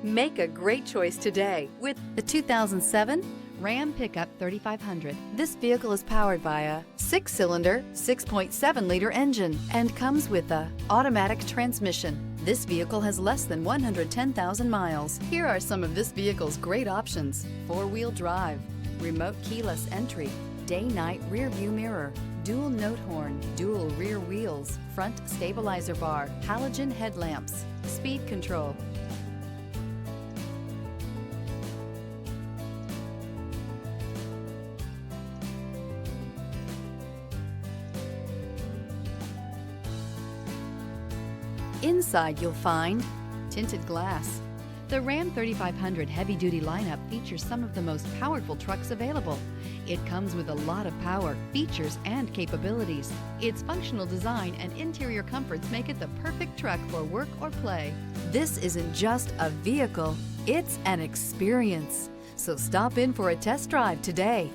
Make a great choice today with the 2007 Ram Pickup 3500. This vehicle is powered by a 6-cylinder, 6.7-liter engine and comes with a automatic transmission. This vehicle has less than 110,000 miles. Here are some of this vehicle's great options: 4-wheel drive, remote keyless entry, day-night rear view mirror, dual note horn, dual rear wheels, front stabilizer bar, halogen headlamps, speed control. Inside you'll find tinted glass. The Ram 3500 heavy-duty lineup features some of the most powerful trucks available. It comes with a lot of power, features, and capabilities. Its functional design and interior comforts make it the perfect truck for work or play. This isn't just a vehicle, it's an experience. So stop in for a test drive today.